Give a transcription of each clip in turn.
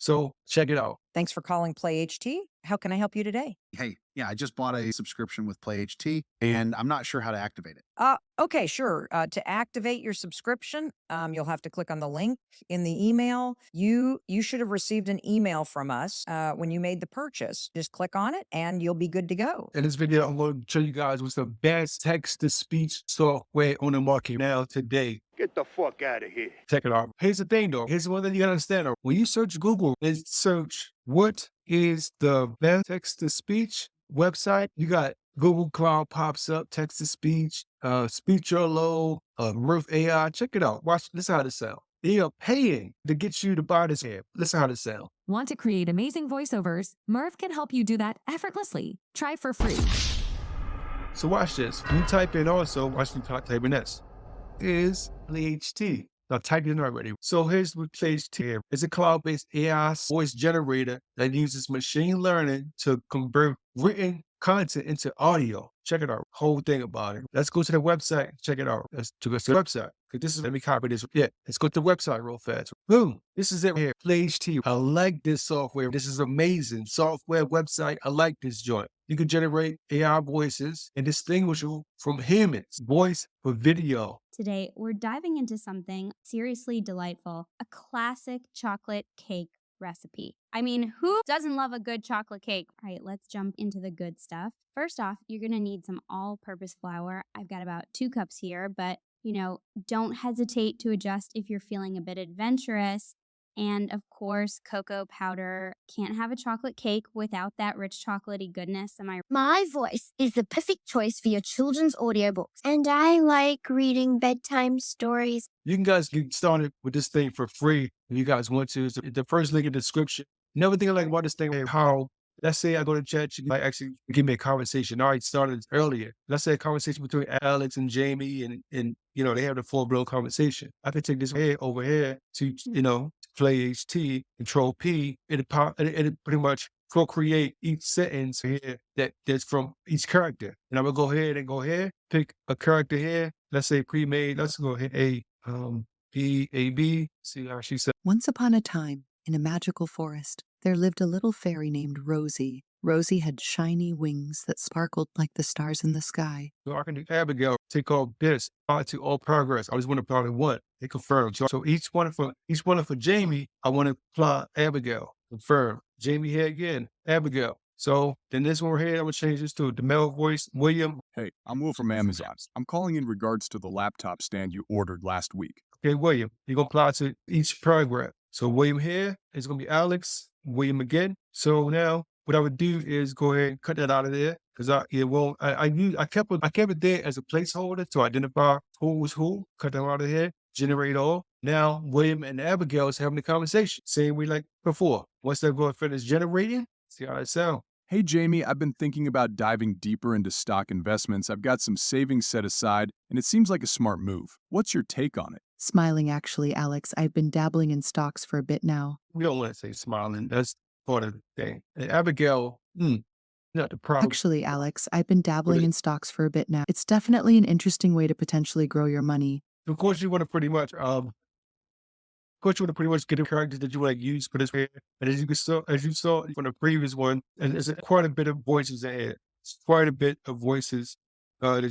So check it out. Thanks for calling Play.ht. How can I help you today? Hey, yeah, I just bought a subscription with Play.ht and I'm not sure how to activate it. Okay, sure. To activate your subscription, you'll have to click on the link in the email. You should have received an email from us when you made the purchase. Just click on it, and you'll be good to go. In this video, I'm going to show you guys what's the best text-to-speech software on the market now today. Get the fuck out of here. Check it out. Here's the thing, though. Here's one thing you gotta understand, though. When you search Google and search what is the best text-to-speech website, you got Google Cloud pops up, text-to-speech, speech or low, Mirth AI. Check it out. Watch. Listen how this sound. They are paying to get you to buy this app. Listen how this sound. Want to create amazing voiceovers? Merv can help you do that effortlessly. Try for free. So watch this. You type in also, watch me type in this. Is Play.ht. Now type it in already. So here's what Play.ht is. It's a cloud-based AI voice generator that uses machine learning to convert written content into audio. Check it out. Whole thing about it. Let's go to the website. Check it out. Let's go to the website. Let me copy this. Yeah, let's go to the website real fast. Boom. This is it right here. Play.ht. I like this software. This is amazing. Software website. I like this joint. You can generate AI voices and distinguish them from humans. Voice for video. Today, we're diving into something seriously delightful, a classic chocolate cake recipe. I mean, who doesn't love a good chocolate cake? All right, let's jump into the good stuff. First off, you're gonna need some all-purpose flour. I've got about 2 cups here, but don't hesitate to adjust if you're feeling a bit adventurous. And of course, cocoa powder. Can't have a chocolate cake without that rich chocolatey goodness. Am I My voice is the perfect choice for your children's audiobooks, and I like reading bedtime stories. You can guys get started with this thing for free if you guys want to. It's the first link in the description. Another thing I like about this thing is how, let's say I go to chat, you might actually give me a conversation. I already started earlier. Let's say a conversation between Alex and Jamie and they have the full-blown conversation. I can take this here over here to, Play.ht, Control P, it'll pretty much procreate each sentence here that's from each character. And I'm gonna go ahead and pick a character here. Let's say pre-made. Let's go ahead, B. See how she said. Once upon a time, in a magical forest, there lived a little fairy named Rosie. Rosie had shiny wings that sparkled like the stars in the sky. So I can do Abigail, take off this, apply to all progress. I just want to apply to one. They confirm. So each one for Jamie, I want to apply Abigail. Confirm. Jamie here again, Abigail. So then this one right here, I'm gonna change this to the male voice, William. Hey, I'm Will from Amazon. I'm calling in regards to the laptop stand you ordered last week. Okay, William. You're gonna apply to each paragraph. So William here is gonna be Alex, William again. So now what I would do is go ahead and cut that out of there because I kept it there as a placeholder to identify who was who. Cut them out of here. Generate all. Now William and Abigail is having a conversation, same way like before. Once they go and finish generating, see how it sounds. Hey, Jamie, I've been thinking about diving deeper into stock investments. I've got some savings set aside, and it seems like a smart move. What's your take on it? Smiling, actually, Alex. I've been dabbling in stocks for a bit now. We don't want to say smiling. That's part of the thing. And Abigail, not the problem. Actually, Alex, I've been dabbling in stocks for a bit now. It's definitely an interesting way to potentially grow your money. Of course, you want to pretty much get the characters that you want to use for this. And as you saw from the previous one, and there's quite a bit of voices in here. It's quite a bit of voices that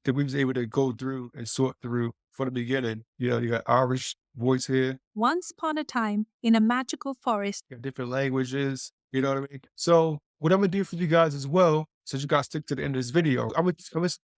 we was able to go through and sort through from the beginning. You got Irish voice here. Once upon a time, in a magical forest. You got different languages, you know what I mean? So what I'm gonna do for you guys as well, since you guys stick to the end of this video, I'm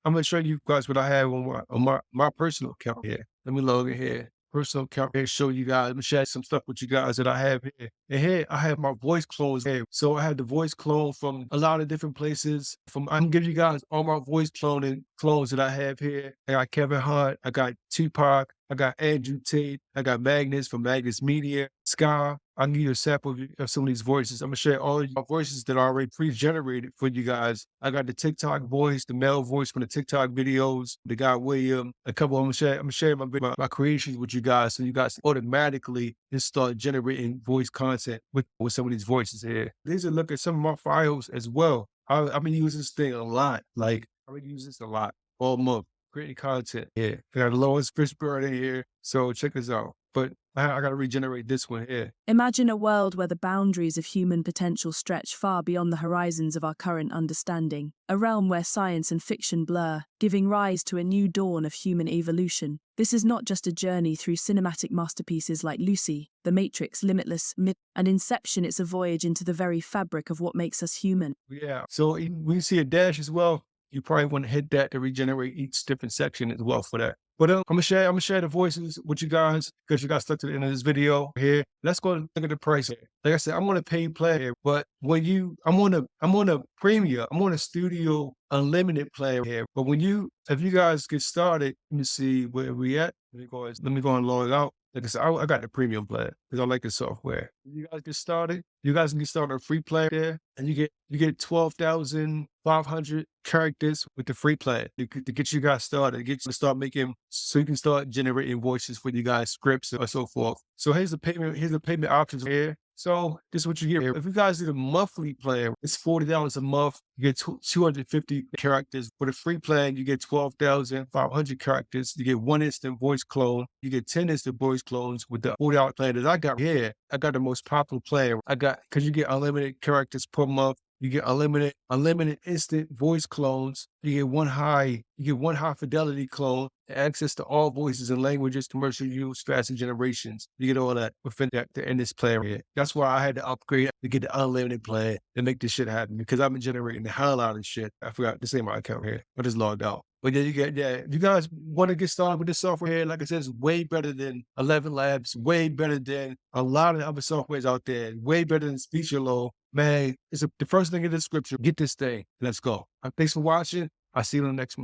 gonna show you guys what I have on my personal account here. Let me log in here. Personal account here, show you guys. I'm gonna share some stuff with you guys that I have here. And here I have my voice clones here. So I have the voice clone from a lot of different places. I can give you guys all my voice clones that I have here. I got Kevin Hart, I got Tupac, I got Andrew Tate, I got Magnus from Magnus Media, Sky. I'll give you a sample of some of these voices. I'm gonna share all of my voices that are already pre-generated for you guys. I got the TikTok voice, the male voice from the TikTok videos, the guy William, a couple. I'm gonna share my creations with you guys, so you guys automatically just start generating voice content with some of these voices here. These are look at some of my files as well. I've been using this thing a lot. Like I've been using this a lot all month, creating content. Yeah, I got Lois Fishburne in here, so check this out. But I got to regenerate this one here. Imagine a world where the boundaries of human potential stretch far beyond the horizons of our current understanding, a realm where science and fiction blur, giving rise to a new dawn of human evolution. This is not just a journey through cinematic masterpieces like Lucy, The Matrix, Limitless, and Inception. It's a voyage into the very fabric of what makes us human. Yeah. So when you see a dash as well, you probably want to hit that to regenerate each different section as well for that. But I'm gonna share the voices with you guys because you guys stuck to the end of this video here. Let's go and look at the price here. Like I said, I'm on a paid plan here, but I'm on a premium, I'm on a studio unlimited plan here. But if you guys get started, let me see where we at. Let me go and log out. Like I said, I got the premium plan because I like the software. You guys get started. You guys can get started on a free plan there, and you get 12,500 characters with the free plan to get you guys started, get you to start making, so you can start generating voices for you guys, scripts and so forth. So here's the payment options here. So this is what you get here. If you guys do the monthly plan, it's $40 a month. You get 250 characters. For the free plan, you get 12,500 characters. You get 1 instant voice clone. You get 10 instant voice clones with the $40 plan that I got here. I got the most popular plan. Because you get unlimited characters per month. You get unlimited instant voice clones. You get one high fidelity clone, access to all voices and languages, commercial use, fast generations. You get all that within in this plan here. That's why I had to upgrade to get the unlimited plan to make this shit happen, because I've been generating the hell out of shit. I forgot to say my account here. I just logged out. But then if you guys want to get started with this software here, like I said, it's way better than 11 Labs, way better than a lot of other softwares out there, way better than SpeechLO. Man, the first thing in the description. Get this thing. Let's go. Thanks for watching. I'll see you on the next one.